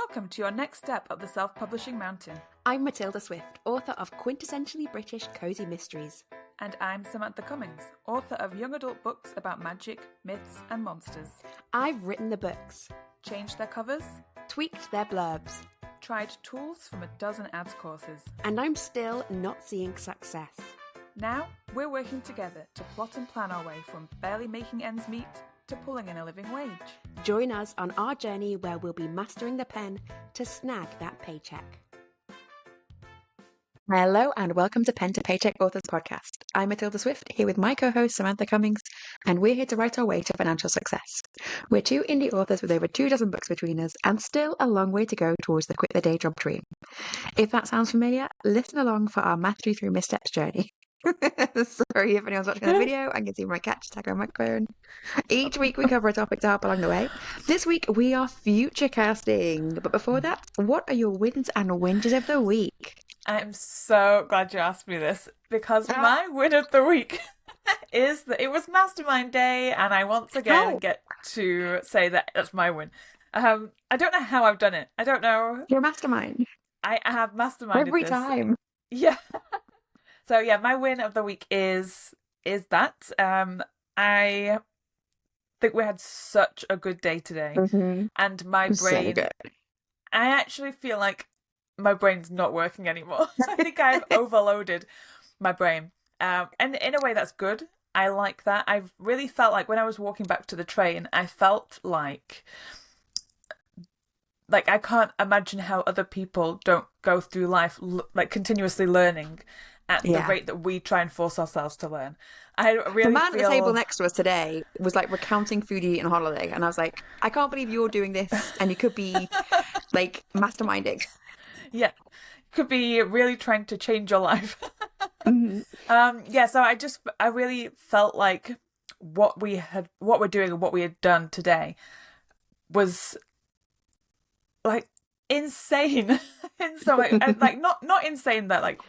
Welcome to your next step up the self-publishing mountain. I'm Matilda Swift, author of quintessentially British cozy mysteries. And I'm Samantha Cummings, author of young adult books about magic, myths and monsters. I've written the books, Changed their covers, tweaked their blurbs, tried tools from a dozen ads courses. and I'm still not seeing success. Now, we're working together to plot and plan our way from barely making ends meet to pulling in a living wage. Join us on our journey where we'll be mastering the pen to snag that paycheck. Hello and welcome to Pen to Paycheck Authors Podcast. I'm Matilda Swift, here with my co-host Samantha Cummings, and we're here to write our way to financial success. We're two indie authors with over 24 books between us and still a long way to go towards the quit the day job dream. If that sounds familiar, listen along for our mastery through missteps journey. Sorry if anyone's watching the video, I can see my catch tag on my phone. Each week we cover a topic to help along the way. This week we are future casting. But before that, what are your wins and whinges of the week? I'm so glad you asked me this, because my win of the week is that it was Mastermind Day, and I once again get to say that that's my win. I don't know how I've done it. I don't know. Your mastermind. I have masterminded Every this. time. Yeah. So yeah, my win of the week is that I think we had such a good day today, and my brain. So good. I actually feel like my brain's not working anymore. I think I've overloaded my brain, and in a way that's good. I like that. I've really felt like when I was walking back to the train, I felt like I can't imagine how other people don't go through life like continuously learning at the rate that we try and force ourselves to learn. I really The man at the table next to us today was like recounting food he ate on holiday, and I was like, I can't believe you're doing this, and you could be like masterminding. Yeah, could be really trying to change your life. So I really felt like what we're doing and what we had done today was like insane in some way. And, like not insane that like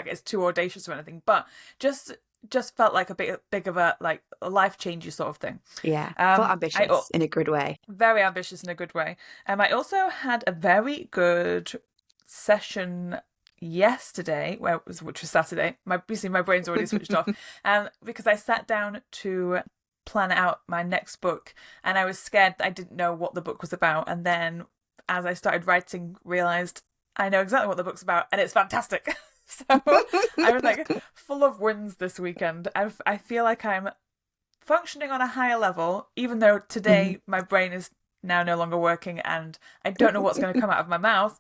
it's too audacious or anything, but just felt like a big of a like a life changey sort of thing. Yeah, felt ambitious in a good way. Very ambitious in a good way. I also had a very good session yesterday, which was Saturday. My brain's already switched off, because I sat down to plan out my next book, and I was scared that I didn't know what the book was about, and then as I started writing, realised I know exactly what the book's about, and it's fantastic. So I was like full of wins this weekend. I feel like I'm functioning on a higher level, even though today my brain is now no longer working and I don't know what's going to come out of my mouth.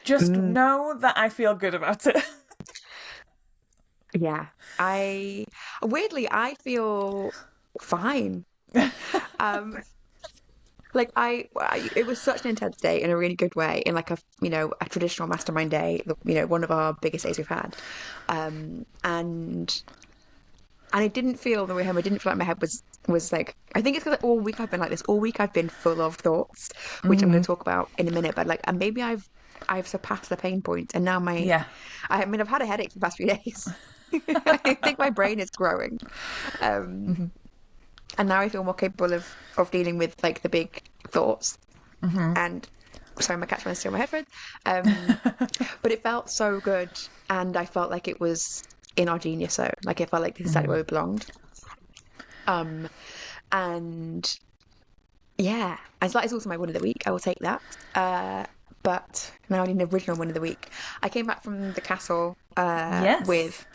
Just know that I feel good about it. Yeah, I feel fine. Like it was such an intense day in a really good way, in like a traditional mastermind day, one of our biggest days we've had, and I didn't feel the way home. I didn't feel like my head was like, I think it's because all week I've been like this. All week I've been full of thoughts, which I'm going to talk about in a minute. But like, and maybe I've surpassed the pain point, and now I've had a headache for the past few days. I think my brain is growing. And now I feel more capable of dealing with like the big thoughts. And sorry, my cat's trying to steal my headphones. But it felt so good, and I felt like it was in our genius zone. Like it felt like this is exactly where we belonged. And yeah, and so that is also my win of the week. I will take that. But now I need an original win of the week. I came back from the castle with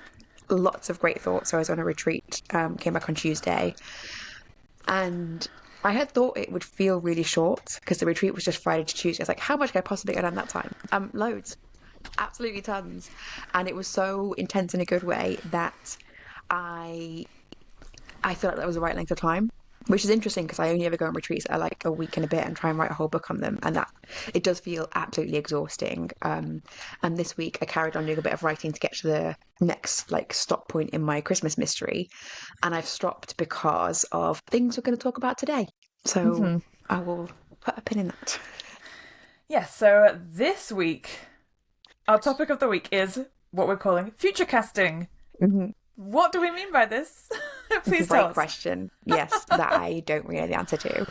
lots of great thoughts. So I was on a retreat. Came back on Tuesday. And I had thought it would feel really short because the retreat was just Friday to Tuesday. I was like, how much can I possibly get done that time? Loads. Absolutely tons. And it was so intense in a good way that I feel like that was the right length of time, which is interesting because I only ever go on retreats that are like a week and a bit and try and write a whole book on them. And that it does feel absolutely exhausting. And this week I carried on doing a bit of writing to get to the next like stop point in my Christmas mystery. And I've stopped because of things we're going to talk about today. So I will put a pin in that. Yeah, so this week, our topic of the week is what we're calling future casting. What do we mean by this? Please tell Great us. question. Yes, that I don't really know the answer to.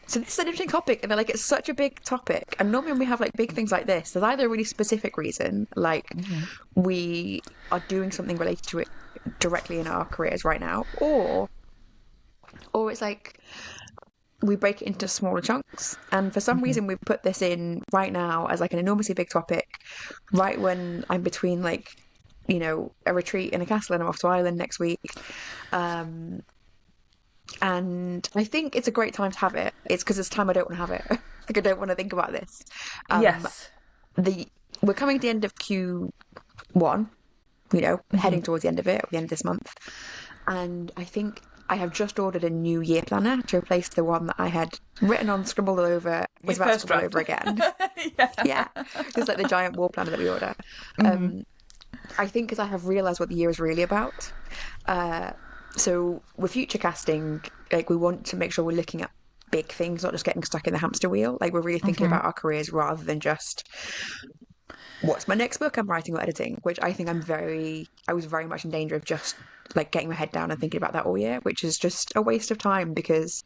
So this is an interesting topic, and like it's such a big topic. And normally when we have like big things like this, there's either a really specific reason, like we are doing something related to it directly in our careers right now, or it's like we break it into smaller chunks. And for some reason, we put this in right now as like an enormously big topic, right when I'm between like, a retreat in a castle and I'm off to Ireland next week. And I think it's a great time to have it. It's because it's time I don't want to have it. Like I don't want to think about this. Um, Yes. the We're coming to the end of Q1, heading towards the end of it, at the end of this month. And I think I have just ordered a new year planner to replace the one that I had written on, scribbled all over, was Your about to first scribble draft. over again. Yeah. Yeah, it's like the giant wall planner that we order. I think because I have realised what the year is really about. So with future casting, like we want to make sure we're looking at big things, not just getting stuck in the hamster wheel. Like we're really thinking about our careers rather than just what's my next book I'm writing or editing, which I think I was very much in danger of just like getting my head down and thinking about that all year, which is just a waste of time because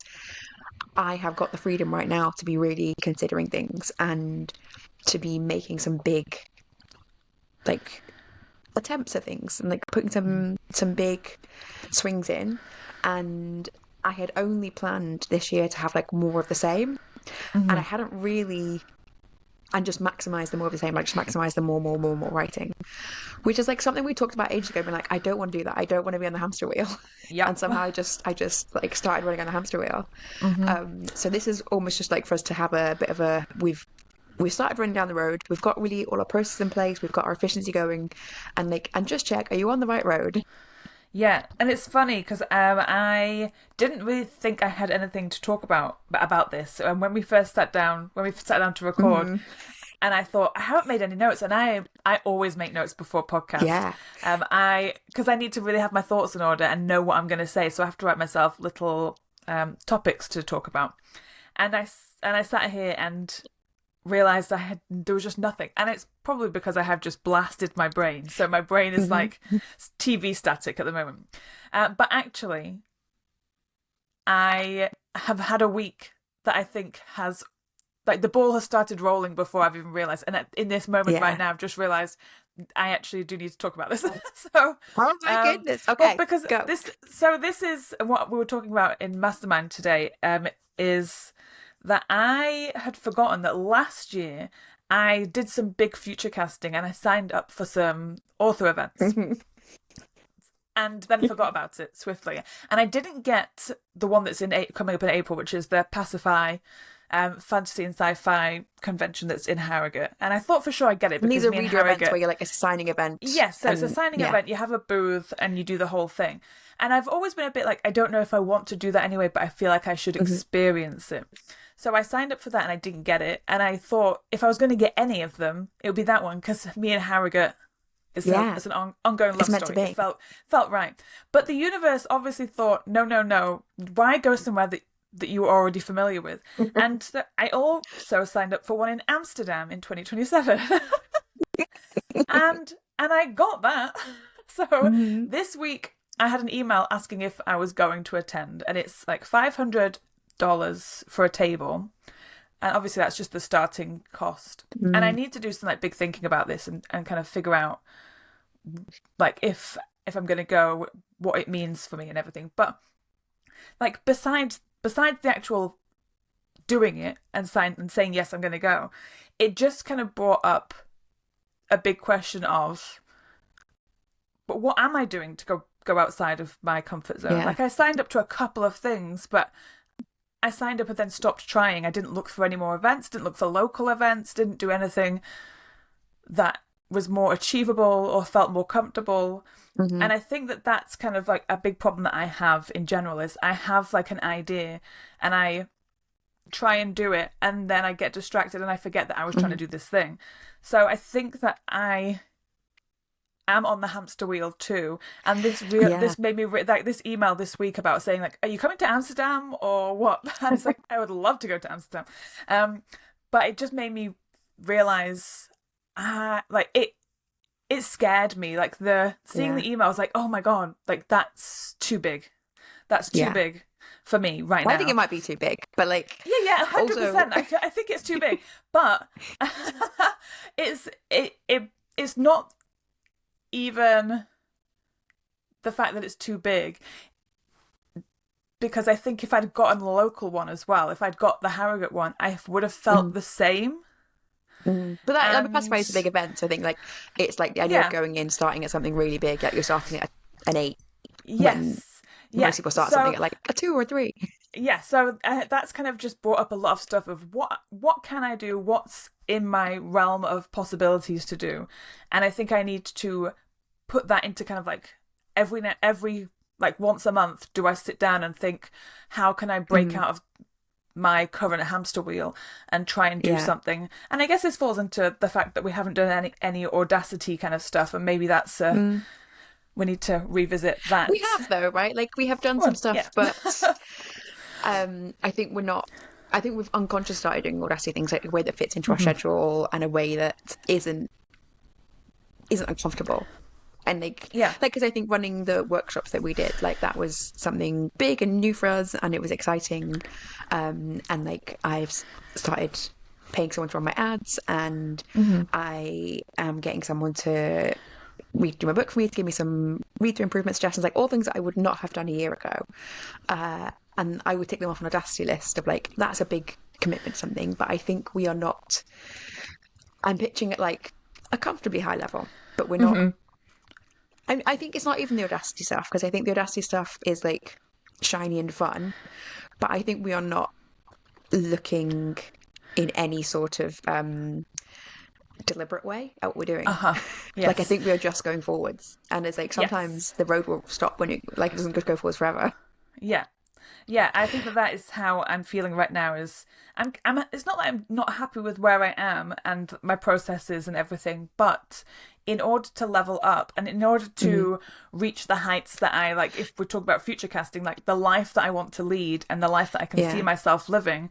I have got the freedom right now to be really considering things and to be making some big like attempts at things and like putting some big swings in. And I had only planned this year to have like more of the same, and I hadn't really and just maximize the more of the same, like just maximize the more writing, which is like something we talked about ages ago. Being like, I don't want to do that. I don't want to be on the hamster wheel. Yep. And somehow I just like started running on the hamster wheel. So this is almost just like for us to have a bit of we've started running down the road. We've got really all our processes in place. We've got our efficiency going, and just check: are you on the right road? Yeah, and it's funny because I didn't really think I had anything to talk about this. And when we sat down to record, and I thought I haven't made any notes, and I always make notes before podcast. Yeah. Because I need to really have my thoughts in order and know what I'm going to say, so I have to write myself little topics to talk about. And I sat here and realized there was just nothing, and it's probably because I have just blasted my brain, so my brain is like TV static at the moment. But actually, I have had a week that I think has like the ball has started rolling before I've even realized, and in this moment right now I've just realized I actually do need to talk about this. So oh my goodness, okay, well, because go. this is what we were talking about in Mastermind today, is that I had forgotten that last year I did some big future casting and I signed up for some author events and then forgot about it swiftly. And I didn't get the one that's coming up in April, which is the Pacify fantasy and sci-fi convention that's in Harrogate. And I thought for sure I'd get it because these are me and reader Harrogate... events where you're like a signing event. Yes, so it's a signing event. You have a booth and you do the whole thing. And I've always been a bit like, I don't know if I want to do that anyway, but I feel like I should experience it. So I signed up for that and I didn't get it. And I thought if I was going to get any of them, it would be that one because me and Harrogate it's an ongoing love story. It felt right. But the universe obviously thought, no. Why go somewhere that you were already familiar with? And I also signed up for one in Amsterdam in 2027. and I got that. So this week I had an email asking if I was going to attend, and it's like $500 for a table, and obviously that's just the starting cost. And I need to do some like big thinking about this and kind of figure out like if I'm going to go, what it means for me and everything. But like besides the actual doing it and saying yes, I'm going to go, it just kind of brought up a big question of, but what am I doing to go outside of my comfort zone? Like I signed up to a couple of things, but I signed up and then stopped trying. I didn't look for any more events, didn't look for local events, didn't do anything that was more achievable or felt more comfortable. And I think that that's kind of like a big problem that I have in general is I have like an idea and I try and do it and then I get distracted and I forget that I was trying to do this thing. So I think that I am on the hamster wheel too, and this made me like this email this week about saying like, are you coming to Amsterdam or what? And it's like I would love to go to Amsterdam, but it just made me realize like it scared me. Like seeing Yeah. the email, I was like, oh my God, like that's too big. That's too Yeah. big for me right Well, I think it now. might be too big, but like Yeah, yeah, 100%. also, I think it's too big, but it's not even the fact that it's too big, because I think if I'd gotten the local one as well, if I'd got the Harrogate one, I would have felt mm, the same. but that I mean, And classified as a big event. So I think like it's like the idea of yeah, going in, starting at something really big, like you're starting at an 8 when yes, yeah. most people start something So at like a 2 or 3. yeah, so that's kind of just brought up a lot of stuff of what can I do, what's in my realm of possibilities to do, and I think I need to put that into kind of like every like once a month, do I sit down and think, how can I break Mm, out of my current hamster wheel and try and do yeah. something? And I guess this falls into the fact that we haven't done any Audacity kind of stuff, and maybe that's Mm. we need to revisit We that. have though, right? Like we have done some Well, yeah. stuff, but I think we're not. I think we've unconsciously started doing Audacity things like a way that fits into our Hmm. schedule and a way that isn't uncomfortable. And Yeah. like because I think running the workshops that we did, like that was something big and new for us, and it was exciting. And like I've started paying someone to run my ads, and Hmm. I am getting someone to read through my book for me, to give me some read through improvement suggestions, like all things that I would not have done a year ago. And I would tick them off an Audacity list of like that's a big commitment to something, but I think we are not. I'm pitching at like a comfortably high level, but we're not. Hmm. I think it's not even the Audacity stuff, because I think the Audacity stuff is like shiny and fun, but I think we are not looking in any sort of deliberate way at what we're doing. Uh-huh. Like I Yes. think we are just going forwards, and it's like sometimes Yes. the road will stop when it doesn't just go forwards forever. Yeah. Yeah, I think that is how I'm feeling right now. Is I'm. It's not that I'm not happy with where I am and my processes and everything, but in order to level up and in order Mm, to reach the heights that I like, if we talk about future casting, like the life that I want to lead and the life that I can see yeah, myself living,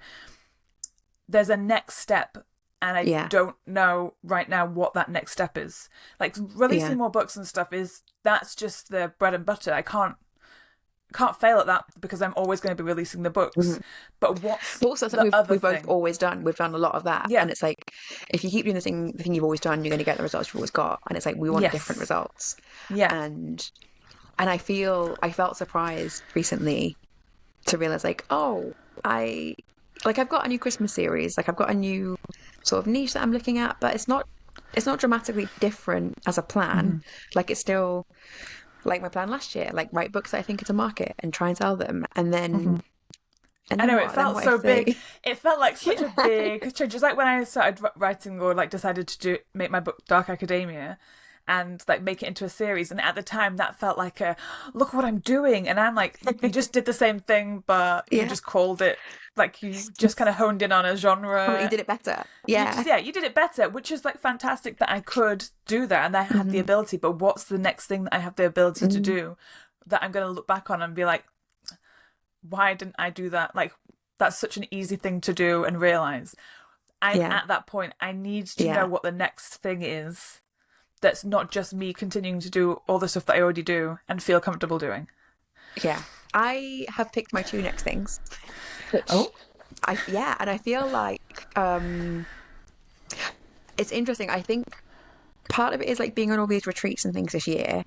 there's a next step. And I yeah, don't know right now what that next step is. Like yeah. releasing more books and stuff that's just the bread and butter. I can't fail at that because I'm always going to be releasing the books. Mhm. But what's But also something the other we've both thing? always done. We've done a lot of that, Yeah. and it's like if you keep doing the thing you've always done, you're going to get the results you've always got. And it's like we want different Yes. results, Yeah. and I felt surprised recently to realize like I I've got a new Christmas series, like I've got a new sort of niche that I'm looking at, but it's not dramatically different as a plan. Hmm. Like it's still like my plan last year, like write books that I think are to market and try and sell them, and Hmm. then and I then know it what? Then felt what so if big. they? It felt like such a Yeah, big change. Just like when I started writing or like decided to make my book Dark Academia, and like make it into a series. And at the time, that felt like a look what I'm doing. And I'm like, you just did the same thing, but you yeah. just called it like you just kind of honed in on a But you genre. did it better. You just Yeah. you did it better, which is like fantastic that I could do that and I had the Mm, ability. But what's the next thing that I have the ability to mm, do that I'm going to look back on and be like, why didn't I do that? Like that's such an easy thing to do and realize. I'm yeah. at that point. I need to know Yeah. what the next thing is. That's not just me continuing to do all the stuff that I already do and feel comfortable doing. Yeah. I have picked my two next things, which Oh. and I feel like it's interesting. I think part of it is like being on all these retreats and things this year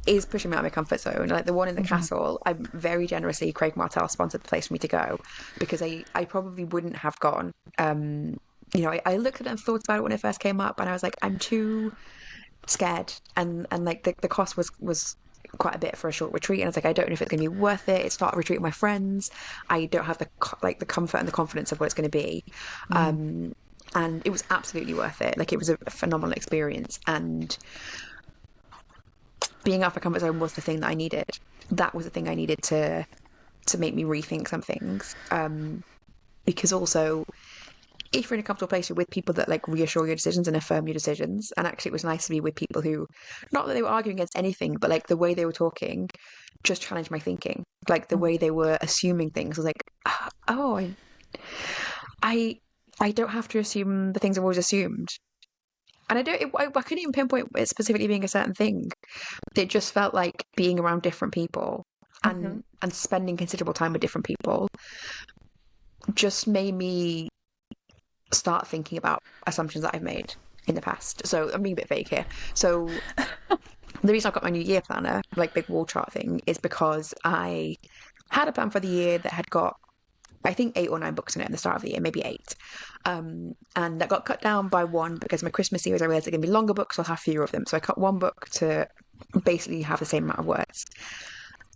is pushing me out of my comfort zone. Like the one in the Hmm. castle, I'm very generously, Craig Martell sponsored the place for me to go, because I probably wouldn't have gone. I looked at it and thought about it when it first came up, and I was like, I'm too scared, and like the cost was quite a bit for a short retreat, and I was like, I don't know if it's going to be worth it. It's not a retreat with my friends. I don't have the comfort and the confidence of what it's going to be. Hmm. And it was absolutely worth it. Like it was a phenomenal experience, and being out of my comfort zone was the thing that I needed. That was the thing I needed to make me rethink some things. Because also, if you're in a comfortable place, you're with people that like reassure your decisions and affirm your decisions. And actually, it was nice to be with people who, not that they were arguing against anything, but like the way they were talking just challenged my thinking. Like the way they were assuming things was like, oh, I, I don't have to assume the things I've always assumed. And I couldn't even pinpoint it specifically being a certain thing. It just felt like being around different people Mm-hmm. and spending considerable time with different people just made me start thinking about assumptions that I've made in the past. So I'm being a bit vague here. So the reason I got my new year planner, like big wall chart thing, is because I had a plan for the year that had got, I think, 8 or 9 books in it at the start of the year, maybe 8. And that got cut down by one because my Christmas series, I realized they're going to be longer books, so I'll have fewer of them. So I cut one book to basically have the same amount of words.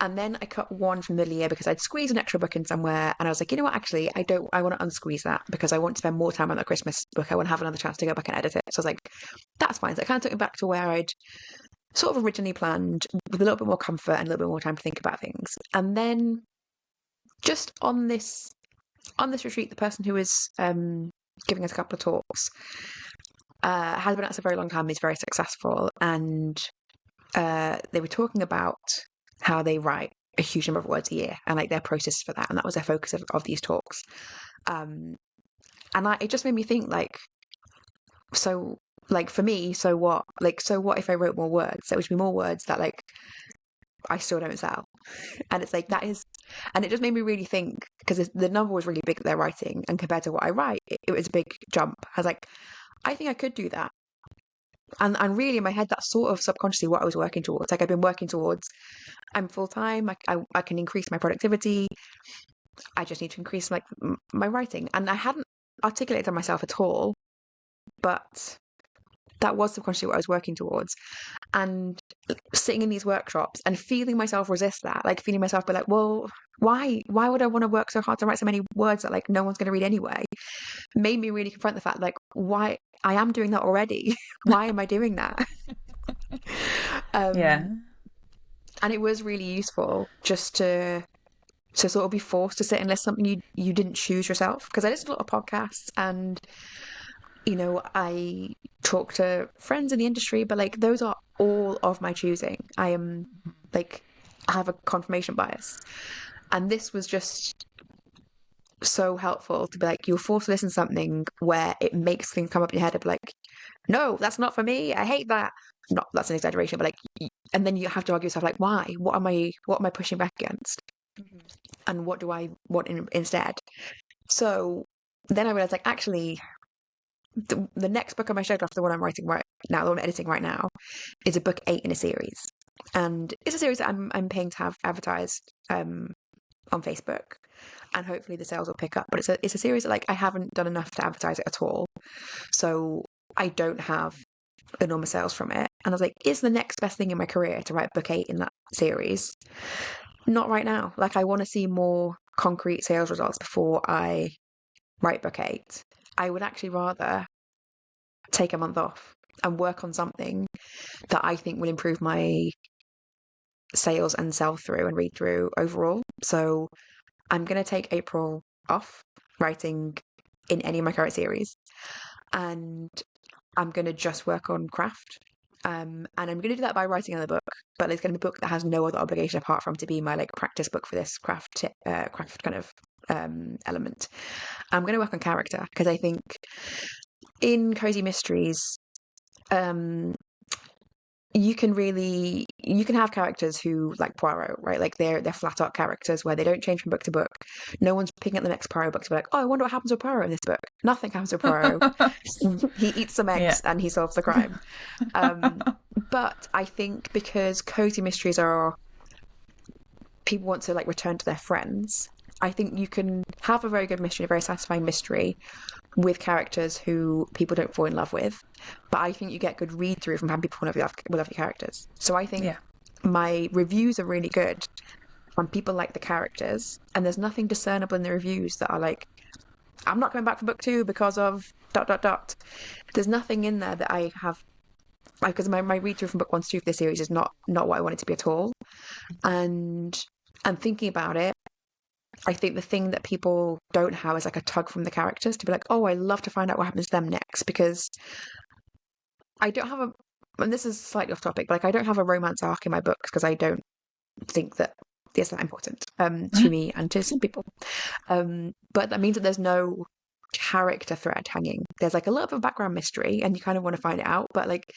And then I cut one from the middle of the year because I'd squeezed an extra book in somewhere. And I was like, you know what, actually, I want to unsqueeze that because I want to spend more time on that Christmas book. I want to have another chance to go back and edit it. So I was like, that's fine. So I kind of took it back to where I'd sort of originally planned with a little bit more comfort and a little bit more time to think about things. And then just on this retreat, the person who was giving us a couple of talks has been at us a very long time. He's very successful, and they were talking about how they write a huge number of words a year and like their process for that, and that was their focus of these talks. And it just made me think like, so like for me, so what? Like, so what if I wrote more words? There would be more words that like I still don't sell. And it's like that is, and it just made me really think because the number was really big that they're writing, and compared to what I write, it was a big jump. I was like, I think I could do that. And really in my head, that's sort of subconsciously what I was working towards. Like I've been working towards, I'm full time, I can increase my productivity. I just need to increase like my writing. And I hadn't articulated to myself at all, but that was subconsciously what I was working towards. And sitting in these workshops and feeling myself resist that, like feeling myself be like, well, why would I want to work so hard to write so many words that like no one's going to read anyway, made me really confront the fact like why I am doing that already. Why am I doing that? Yeah. um and it was really useful just to sort of be forced to sit and listen to something you didn't choose yourself, because I listen to a lot of podcasts and I talk to friends in the industry, but like those are all of my choosing. I am like, I have a confirmation bias. And this was just so helpful to be like, you're forced to listen to something where it makes things come up in your head of like, no, that's not for me. I hate that. Not that's an exaggeration, but like, and then you have to argue yourself like, why? What am I pushing back against? And what do I want instead? So then I realized like, actually, the next book on my schedule after the one I'm writing right now, the one I'm editing right now, is a book 8 in a series, and it's a series that I'm paying to have advertised on Facebook, and hopefully the sales will pick up. But it's a series that like I haven't done enough to advertise it at all, so I don't have enormous sales from it. And I was like, is the next best thing in my career to write book 8 in that series? Not right now. Like I want to see more concrete sales results before I write book 8. I would actually rather take a month off and work on something that I think will improve my sales and sell through and read through overall. So I'm going to take April off writing in any of my current series, and I'm going to just work on craft. And I'm going to do that by writing another book, but it's going to be a book that has no other obligation apart from to be my like practice book for this craft kind of element. I'm going to work on character because I think in cozy mysteries, um, you can have characters who like Poirot, right? Like they're flat out characters where they don't change from book to book. No one's picking up the next Poirot book to be like, oh, I wonder what happens with Poirot in this book. Nothing happens with Poirot. He eats some Yeah. eggs and he solves the crime. But I think because cozy mysteries are people want to like return to their friends, I think you can have a very good mystery, a very satisfying mystery with characters who people don't fall in love with. But I think you get good read through from having people with lovely characters. So I think Yeah. my reviews are really good when people like the characters, and there's nothing discernible in the reviews that are like, I'm not coming back for book 2 because of dot dot dot. There's nothing in there that I have because my read through from book 1 to 2 for this series is not what I want it to be at all. And thinking about it, I think the thing that people don't have is like a tug from the characters to be like, oh, I love to find out what happens to them next, because I don't have and this is slightly off topic, but like I don't have a romance arc in my books because I don't think that it's that important to me and to some people. But that means that there's no character thread hanging. There's like a little bit of background mystery and you kind of want to find it out, but like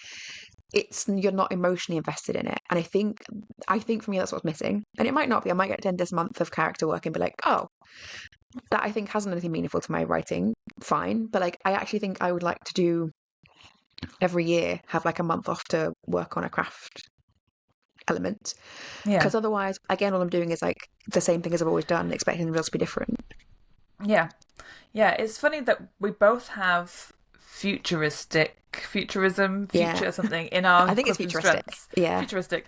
you're not emotionally invested in it. And I think for me that's what's missing. And it might not be. I might get to end this month of character work and be like, oh, that I think hasn't anything meaningful to my writing. Fine. But like I actually think I would like to do every year have like a month off to work on a craft element. Yeah. Because otherwise, again, all I'm doing is like the same thing as I've always done, expecting the results to be different. Yeah. Yeah. It's funny that we both have futurism, Yeah. future something in our I think it's clubs and futuristic. strengths. Yeah. Futuristic.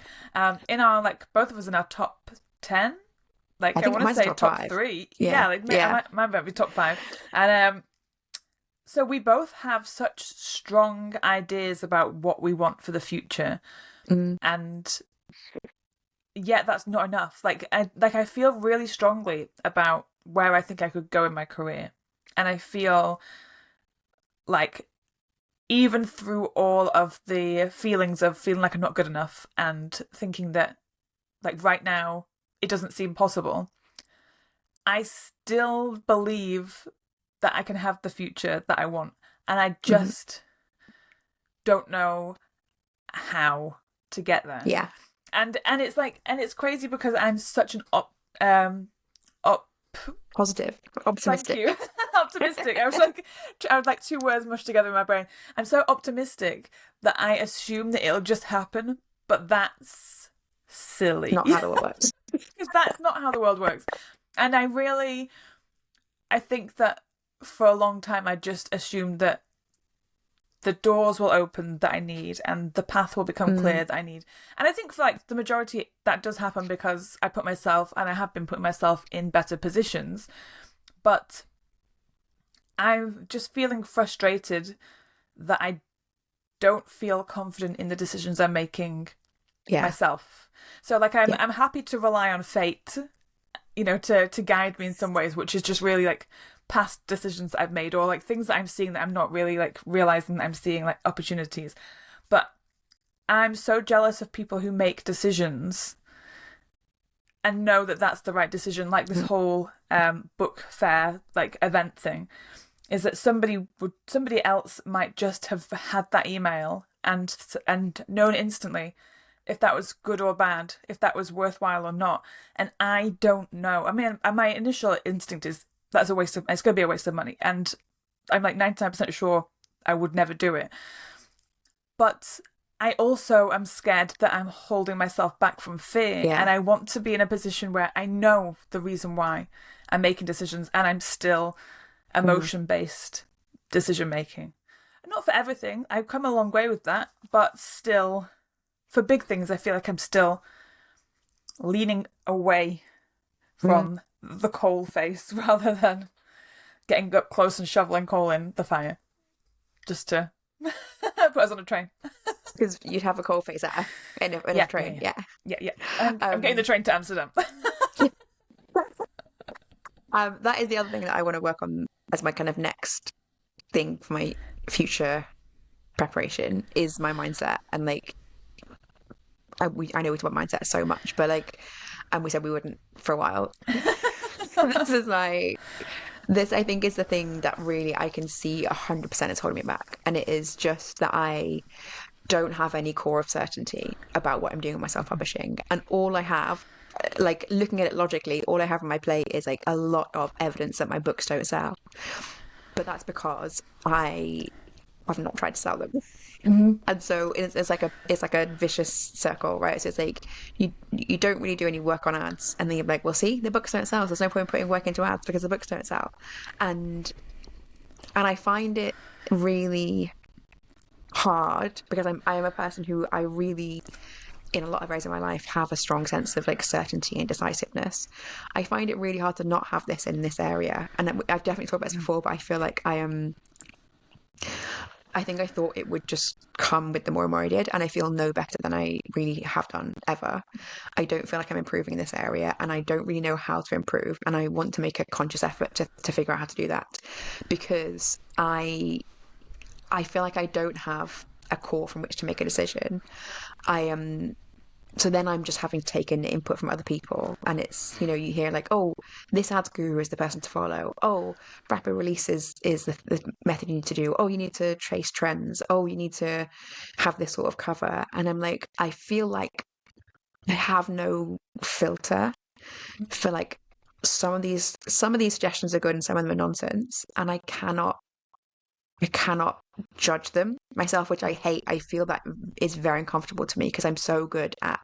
In our, like, both of us in our top 10. I Like, I think want to mine's say top top 5. 3. Yeah. Yeah, like, Yeah. mine might be top 5. And so we both have such strong ideas about what we want for the future. Mm. And yet that's not enough. I feel really strongly about where I think I could go in my career. And I feel like even through all of the feelings of feeling like I'm not good enough and thinking that, like, right now it doesn't seem possible, I still believe that I can have the future that I want. And I just don't know how to get there. Yeah. And it's crazy because I'm such an Positive. Thank Optimistic. you. Optimistic. I was like two words mushed together in my brain. I'm so optimistic that I assume that it'll just happen, but that's silly. Not how the world works. Because that's not how the world works. And I think that for a long time I just assumed that the doors will open that I need and the path will become clear that I need. And I think for like the majority that does happen because I put myself, and I have been putting myself in better positions. But I'm just feeling frustrated that I don't feel confident in the decisions I'm making myself. So like I'm happy to rely on fate, to guide me in some ways, which is just really like past decisions that I've made or like things that I'm seeing that I'm not really like realizing that I'm seeing, like opportunities. But I'm so jealous of people who make decisions and know that that's the right decision. Like this whole book fair like event thing is that somebody else might just have had that email and known instantly if that was good or bad, if that was worthwhile or not. And I don't know. I mean, my initial instinct is it's going to be a waste of money. And I'm like 99% sure I would never do it. But I also am scared that I'm holding myself back from fear. Yeah. And I want to be in a position where I know the reason why I'm making decisions and I'm still emotion-based decision making. Not for everything. I've come a long way with that. But still, for big things, I feel like I'm still leaning away from the coal face rather than getting up close and shoveling coal in the fire just to put us on a train. Because you'd have a coal face in a train. Yeah. I'm getting the train to Amsterdam. That is the other thing that I want to work on as my kind of next thing for my future preparation is my mindset. And like I know we talk about mindset so much, but like, and we said we wouldn't for a while. This I think is the thing that really I can see 100% is holding me back, and it is just that I don't have any core of certainty about what I'm doing with my self-publishing, and all I have, like looking at it logically, all I have on my plate is like a lot of evidence that my books don't sell, but that's because I've not tried to sell them. And so it's like a vicious circle, right? So it's like you don't really do any work on ads, and then you're like, well, see, the books don't sell, so there's no point in putting work into ads because the books don't sell. And I find it really hard because I am a person who I really, in a lot of areas of my life, have a strong sense of like certainty and decisiveness. I find it really hard to not have this in this area, and I've definitely talked about this before, but I feel like I think I thought it would just come with the more and more I did, and I feel no better than I really have done ever. I don't feel like I'm improving in this area, and I don't really know how to improve, and I want to make a conscious effort to figure out how to do that, because I feel like I don't have a core from which to make a decision. I am so then I'm just having to take in input from other people, and it's, you hear like, oh, this ads guru is the person to follow. Oh, rapid release is the method you need to do. Oh, you need to trace trends. Oh, you need to have this sort of cover. And I'm like, I feel like I have no filter for like some of these suggestions are good and some of them are nonsense, and I cannot judge them myself, which I hate. I feel that is very uncomfortable to me because I'm so good at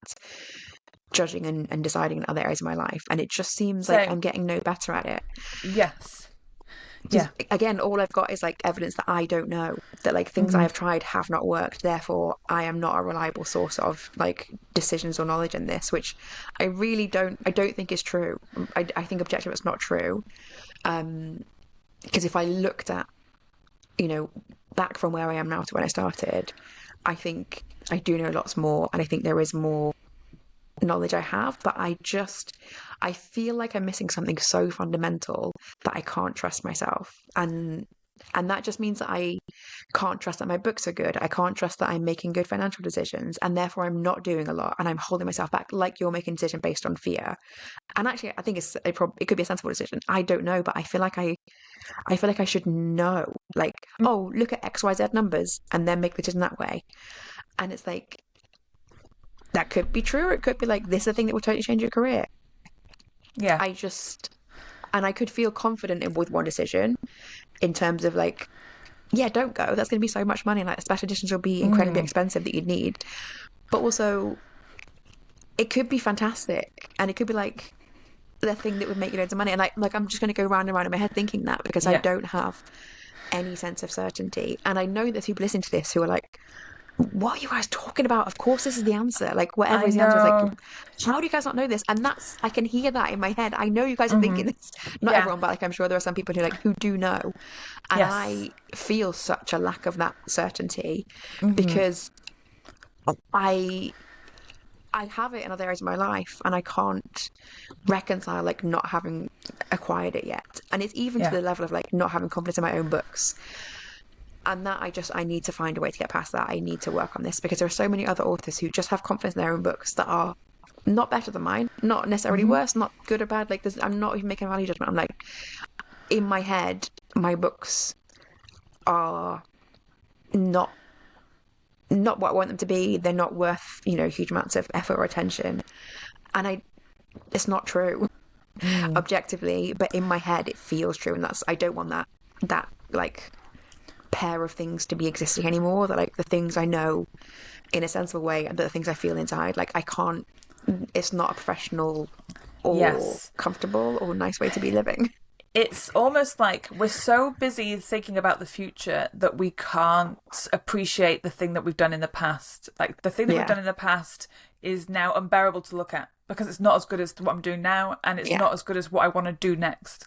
judging and deciding in other areas of my life. And it just seems like Same. I'm getting no better at it. Yes. Because Yeah. again, all I've got is like evidence that I don't know, that like things I Hmm. have tried have not worked. Therefore, I am not a reliable source of like decisions or knowledge in this, which I don't think is true. I think objectively it's not true. Because if I looked at, you know, back from where I am now to when I started, I think I do know lots more, and I think there is more knowledge I have, but I feel like I'm missing something so fundamental that I can't trust myself. And that just means that I can't trust that my books are good. I can't trust that I'm making good financial decisions, and therefore I'm not doing a lot, and I'm holding myself back. Like you're making a decision based on fear, and actually, I think it could be a sensible decision. I don't know, but I feel like I should know. Like, oh, look at XYZ numbers, and then make the decision that way. And it's like that could be true, or it could be like this is a thing that will totally change your career. Yeah. I just and I could feel confident with one decision in terms of like, yeah, don't go. That's going to be so much money, and like the special editions will be incredibly expensive that you'd need. But also, it could be fantastic, and it could be like the thing that would make you loads of money. And like I'm just going to go round and round in my head thinking that because I Yeah. don't have any sense of certainty. And I know there's people listening to this who are like, what are you guys talking about? Of course, this is the answer. Like, whatever I is the answer is like, know. how do you guys not know this? And I can hear that in my head. I know you guys are thinking this. Not Yeah. everyone, but like, I'm sure there are some people who do know. And Yes. I feel such a lack of that certainty because I, I have it in other areas of my life and I can't reconcile like not having acquired it yet. And it's even to Yeah. the level of like not having confidence in my own books. And that I need to find a way to get past that. I need to work on this because there are so many other authors who just have confidence in their own books that are not better than mine, not necessarily worse, not good or bad. Like I'm not even making a value judgment. I'm like, in my head, my books are not not what I want them to be. They're not worth, huge amounts of effort or attention. And it's not true objectively, but in my head it feels true, and I don't want that like pair of things to be existing anymore. That like the things I know in a sensible way and the things I feel inside, like I can't. It's not a professional or Yes. comfortable or nice way to be living. It's almost like we're so busy thinking about the future that we can't appreciate the thing that we've done in the past. Like the thing that we've Yeah, done in the past is now unbearable to look at because it's not as good as what I'm doing now and it's yeah, not as good as what I want to do next.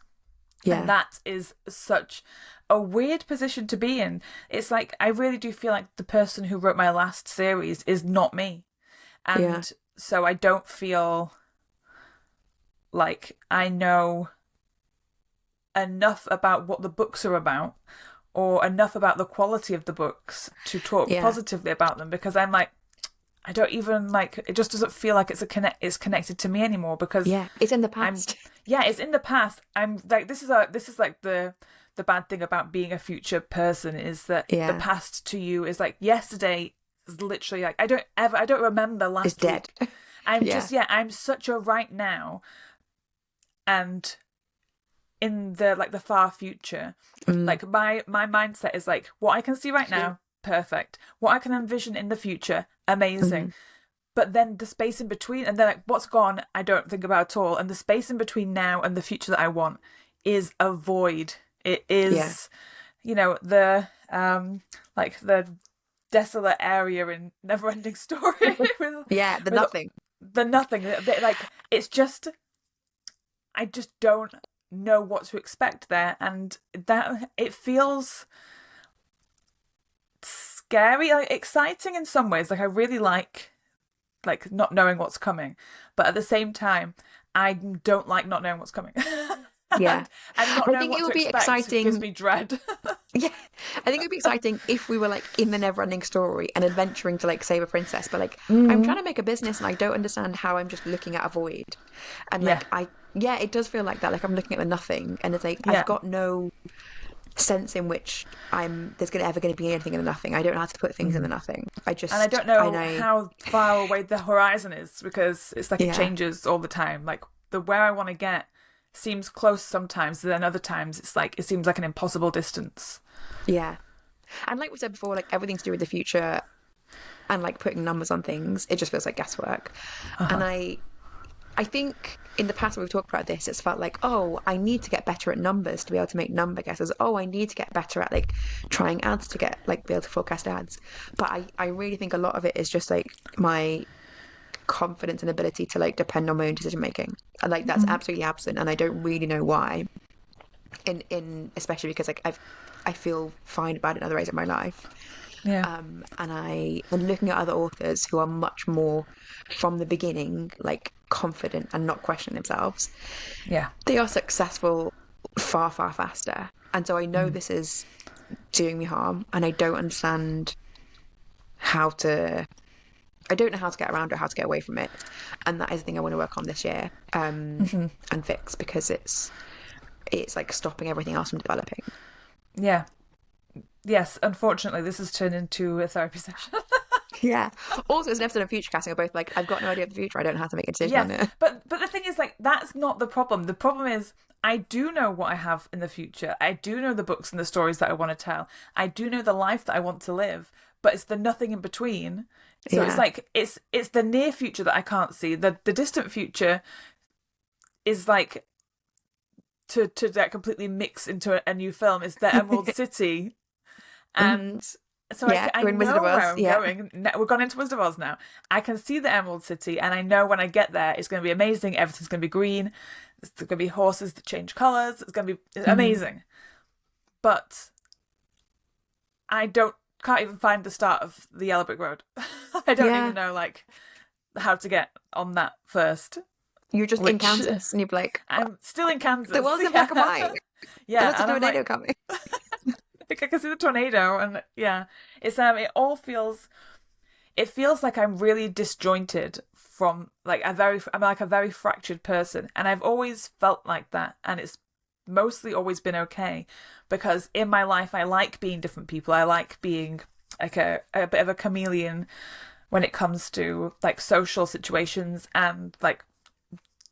And yeah, that is such a weird position to be in. It's like I really do feel like the person who wrote my last series is not me. yeah, And so I don't feel like I know enough about what the books are about or enough about the quality of the books to talk yeah, positively about them because I'm like I don't even like it just doesn't feel like it's connected to me anymore because yeah. It's in the I'm past. yeah, it's in the past. I'm like this is like the bad thing about being a future person is that the Yeah, past to you is like yesterday is literally like I don't remember it's last dead. week. I'm Yeah, just I'm such a right now and in the like the far future. mm, Like my mindset is like what I can see right now, perfect. What I can envision in the future, amazing. mm, But then the space in between and then like what's gone, I don't think about at all. And the space in between now and the future that I want is a void. It yeah, is, the like the desolate area in Neverending Story with yeah. The with nothing. the nothing. Like it's just I just don't know what to expect there, and that it feels scary, like exciting in some ways. Like I really like not knowing what's coming, but at the same time, I don't like not knowing what's coming. Yeah. And not I knowing think it what to would be expect gives exciting. me dread. Yeah, I think it would be exciting if we were like in the never-ending story and adventuring to like save a princess. But like, I'm trying to make a business and I don't understand how I'm just looking at a void. And Yeah, like, yeah, it does feel like that. Like I'm looking at the nothing, and it's like I've yeah. got no sense in which there's gonna ever gonna be anything in the nothing. I don't know how to put things in the nothing. And I don't And know I, how far away the horizon is because it's like it yeah, changes all the time. Like the where I want to get seems close sometimes, and then other times it's like it seems like an impossible distance. yeah. And like we said before, like everything to do with the future and like putting numbers on things, it just feels like guesswork. And I think in the past when we've talked about this, it's felt like, oh, I need to get better at numbers to be able to make number guesses. Oh, I need to get better at like trying ads to get like be able to forecast ads. But I really think a lot of it is just like my confidence and ability to like depend on my own decision making. And like that's absolutely absent and I don't really know why. In especially because like I feel fine about it in other areas of my life. Yeah, And I'm looking at other authors who are much more from the beginning, like confident and not questioning themselves. yeah, They are successful far, far faster. And so I know this is doing me harm and I don't understand how to I don't know how to get around it, how to get away from it. And that is the thing I want to work on this year, and fix because it's like stopping everything else from developing. yeah. Yes, unfortunately, this has turned into a therapy session. Yeah. Also, as an episode of Future Casting, we're both like, I've got no idea of the future. I don't know how to make a decision on Yes, it. but the thing is, like, that's not the problem. The problem is, I do know what I have in the future. I do know the books and the stories that I want to tell. I do know the life that I want to live. But it's the nothing in between. So it's Yeah. like it's the near future that I can't see. The distant future is like to that completely mix into a new film is the Emerald City, Hmm. and so Yeah. I You're in Wizard of know where Oz. I'm Yeah. going. We've gone into Wizard of Oz now. I can see the Emerald City, and I know when I get there, it's going to be amazing. Everything's going to be green. There's going to be horses that change colors. It's going to be Hmm. amazing. But I can't even find the start of the Yellow Brick Road. I don't even Yeah. know like how to get on that first. You're just in Which Kansas and you're like, I'm still in the Kansas. world's in black and Yeah, white. yeah, There's a and I'm tornado like, coming. I can see the tornado, and yeah, it's it all feels. It feels like I'm really disjointed from like I'm like a very fractured person, and I've always felt like that, and it's mostly always been okay because in my life I like being different people. I like being like a bit of a chameleon when it comes to like social situations and like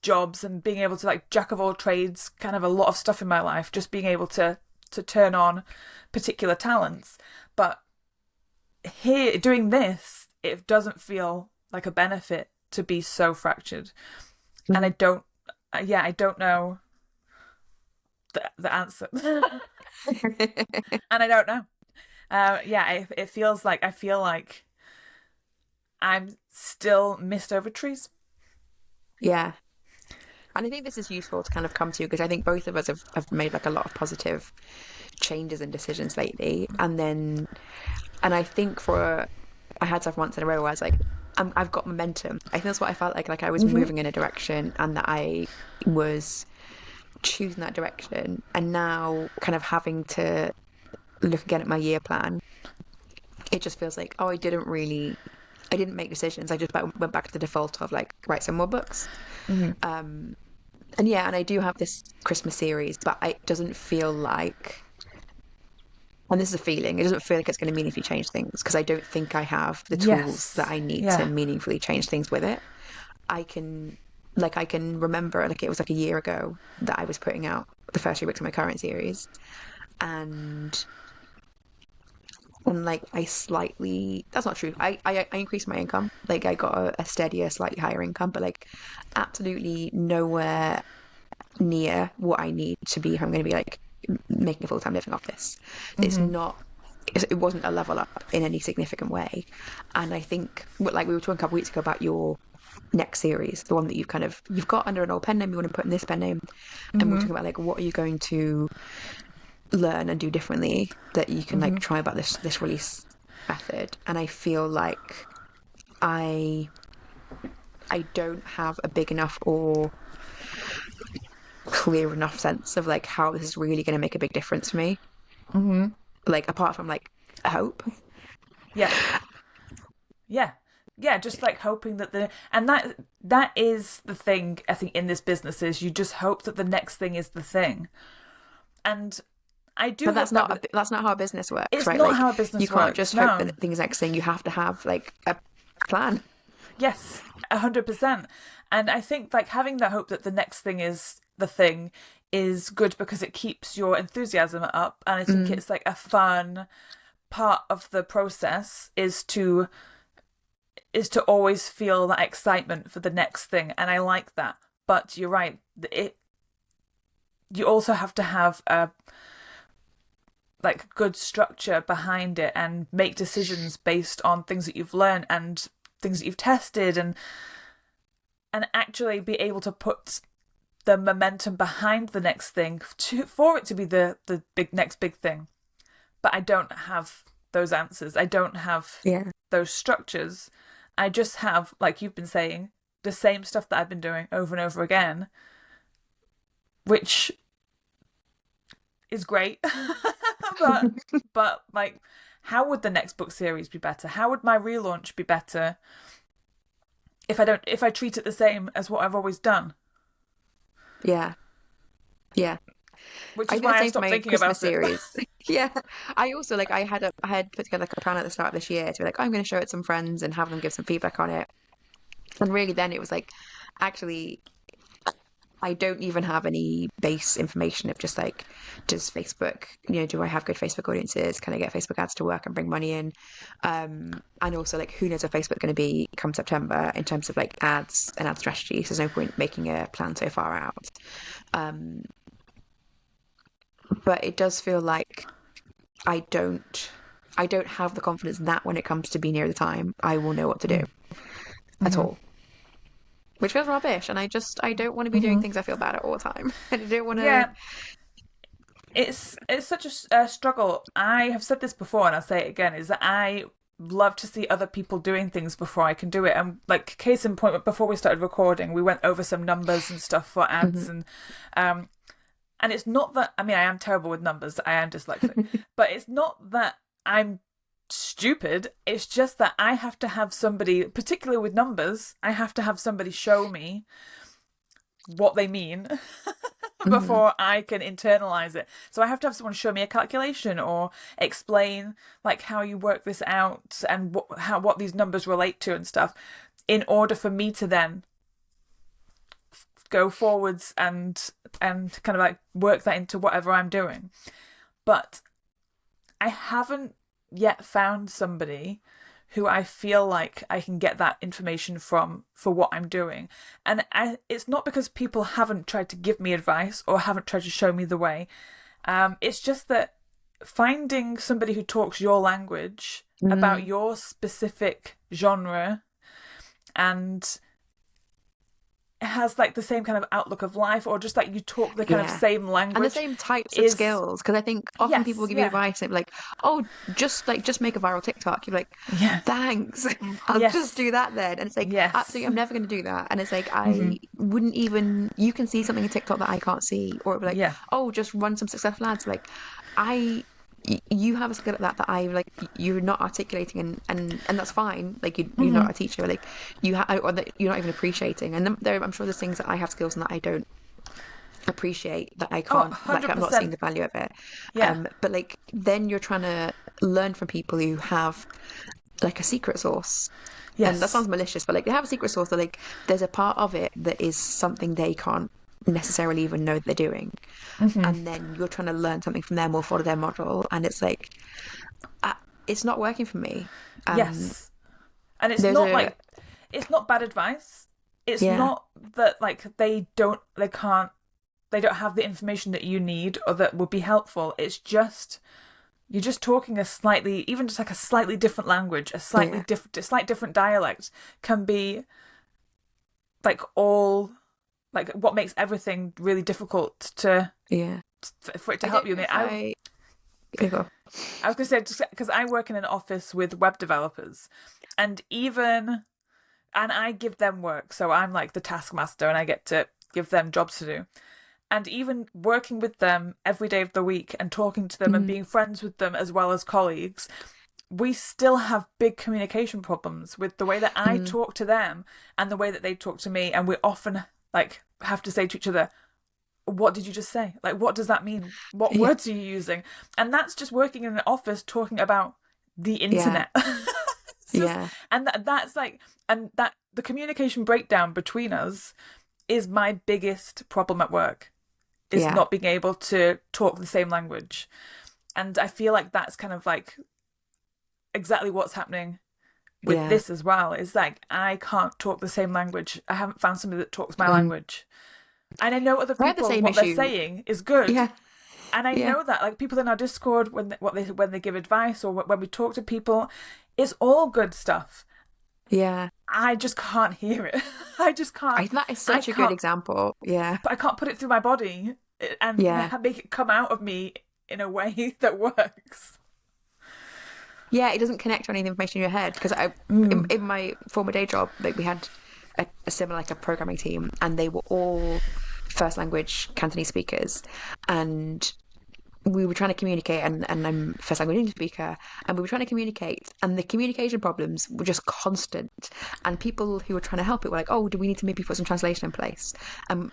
jobs and being able to like jack of all trades, kind of a lot of stuff in my life, just being able to turn on particular talents. But here doing this, it doesn't feel like a benefit to be so fractured. And I don't yeah, I don't know the answer. And I don't know. Yeah, it feels like I feel like I'm still mist over trees. Yeah. And I think this is useful to kind of come to because I think both of us have made like a lot of positive changes and decisions lately. And I think I had stuff once in a row where I was like, I've got momentum. I think that's what I felt like I was moving in a direction and that I was choosing that direction. And now kind of having to look again at my year plan, it just feels like, oh, I didn't make decisions. I just went back to the default of like, write some more books. And yeah, and I do have this Christmas series, but it doesn't feel like, and this is a feeling, it doesn't feel like it's going to meaningfully change things because I don't think I have the tools that Yes. I need to Yeah. meaningfully change things with it. I can, I can remember, like, it was like a year ago that I was putting out the first 3 books of my current series. And, like, that's not true. I increased my income. Like, I got a steadier, slightly higher income, but like, absolutely nowhere near what I need to be if I'm going to be like making a full-time living off this. It's not it wasn't a level up in any significant way. And I think like we were talking a couple of weeks ago about your next series, the one that you've got under an old pen name, you want to put in this pen name, and we're talking about like what are you going to learn and do differently that you can like try about this release method. And I feel like I don't have a big enough or clear enough sense of like how this is really going to make a big difference for me. Mm-hmm. Like apart from like hope. Yeah. Yeah. Yeah, just like hoping that that is the thing I think in this business is you just hope that the next thing is the thing. And I do But hope that with, that's not how business works, it's right? not Like how a you business can't works. just hope No. that things next thing. You have to have like a plan. Yes, 100%. And I think like having that hope that the next thing is the thing is good because it keeps your enthusiasm up, and I think Mm, it's like a fun part of the process is to always feel that excitement for the next thing, and I like that. But you're right, it you also have to have a like good structure behind it and make decisions based on things that you've learned and things that you've tested and actually be able to put the momentum behind the next thing for it to be the next big thing. But I don't have those answers. I don't have yeah. those structures. I just have, like you've been saying, the same stuff that I've been doing over and over again, which is great. but but like, how would the next book series be better? How would my relaunch be better if I treat it the same as what I've always done? Yeah. Yeah. Which I is did the why I same for stopped my thinking Christmas about it. series. Yeah. I also like I had put together like a plan at the start of this year to be like, I'm gonna show it to some friends and have them give some feedback on it. And really then it was like actually I don't even have any base information of just like, does Facebook, do I have good Facebook audiences? Can I get Facebook ads to work and bring money in? And also like, who knows what Facebook going to be come September in terms of like ads and ad strategies. There's no point making a plan so far out. Um, but it does feel like I don't, I don't have the confidence that when it comes to be near the time, I will know what to do at Mm-hmm. all. Which feels rubbish, and I don't want to be doing Mm-hmm. things I feel bad at all the time. And I don't want to. Yeah, it's such a struggle. I have said this before, and I'll say it again: is that I love to see other people doing things before I can do it. And like case in point, before we started recording, we went over some numbers and stuff for ads, Mhm. um, and it's not that I mean I am terrible with numbers. I am dyslexic, but it's not that I'm stupid. It's just that I have to have somebody, particularly with numbers, I have to have somebody show me what they mean Mhm. before I can internalize it. So I have to have someone show me a calculation or explain like how you work this out and what these numbers relate to and stuff in order for me to then go forwards and kind of like work that into whatever I'm doing. But I haven't yet found somebody who I feel like I can get that information from for what I'm doing. And it's not because people haven't tried to give me advice or haven't tried to show me the way. It's just that finding somebody who talks your language about Mm. your specific genre and has like the same kind of outlook of life or just like you talk the kind of Yeah. same And the language same types of is skills, because I think often people yes, give you yeah. advice and be like, "Oh, just make a viral TikTok." You're like, Yeah. "Thanks, I'll just Yes. do that then." And it's like, Yes. absolutely, I'm never going to do that. And it's like, Mm-hmm. I wouldn't even. You can see something in TikTok that I can't see, or it'd be like, Yeah. "Oh, just run some successful ads." Like, I. You have a skill at that I like. You're not articulating, and that's fine. Like you're Mm-hmm. not a teacher. Like or that you're not even appreciating. And I'm sure there's things that I have skills and that I don't appreciate that I Oh, can't, like I'm not seeing 100%. the value of it. Yeah. But like then you're trying to learn from people who have like a secret sauce. And that Yes. sounds malicious, but like they have a secret sauce that like there's a part of it that is something they can't necessarily even know that they're doing. Mm-hmm. And then you're trying to learn something from them or follow their model. And it's like, uh, it's not working for me. Um, Yes. And it's there's not a, like it's not bad advice. It's yeah, not that like they don't have the information that you need or that would be helpful. It's just you're just talking a slightly even just like a slightly different language, yeah, a slight different dialect can be like all like what makes everything really difficult yeah. for it to I help don't you. know if I, go. I was going to say because I work in an office with web developers, and I give them work, so I'm like the taskmaster, and I get to give them jobs to do. And even working with them every day of the week and talking to them and Mm. being friends with them as well as colleagues, we still have big communication problems with the way that I Mm. talk to them and the way that they talk to me. And we often like have to say to each other, what did you just say? Like, what does that mean? What Yeah. words are you using? And that's just working in an office talking about the Yeah. internet. It's just, Yeah. and that's like, and that the communication breakdown between us is my biggest problem at work, is Yeah. not being able to talk the same language. And I feel like that's kind of like exactly what's happening with Yeah. this as well. Is like, I can't talk the same language. I haven't found somebody that talks my Mm. language. And I know other I had the people, same what they're issue. saying is good. Yeah. And I Yeah. know that, like, people in our Discord, when they give advice or when we talk to people, it's all good stuff. Yeah. I just can't hear it. I just can't. That is I such a good can't. example. Yeah. I can't put it through my body and Yeah. make it come out of me in a way that works. Yeah, it doesn't connect to any of the information in your head because in my former day job, like we had a similar like a programming team, and they were all first language Cantonese speakers, and we were trying to communicate, and I'm first language English speaker, and we were trying to communicate, and the communication problems were just constant. And people who were trying to help it were like, "Oh, do we need to maybe put some translation in place?" And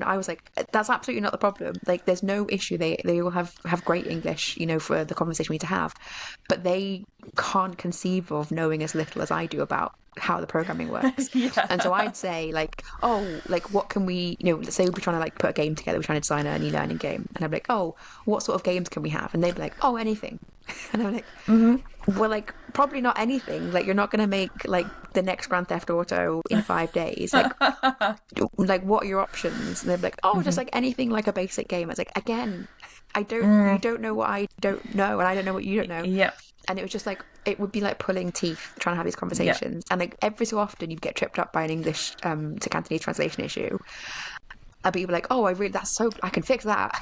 I was like, "That's absolutely not the problem. Like, there's no issue. They all have great English, for the conversation we need to have, but they can't conceive of knowing as little as I do about how the programming works." And so Yeah. I'd say like, oh, like what can we, let's say we're trying to like put a game together, we're trying to design an e-learning game, and I'm like, oh, what sort of games can we have? And they'd be like, oh, anything. And I'm like, well, like probably not anything. Like you're not going to make like the next Grand Theft Auto in 5 days. Like what are your options? And they'd be like, oh, just like anything like a basic game. I was like, again, you don't know what I don't know, and I don't know what you don't know. Yep. And it was just like, it would be like pulling teeth trying to have these Yep. conversations. And like every so often you'd get tripped up by an English to Cantonese translation issue. And people like, oh, I can fix that.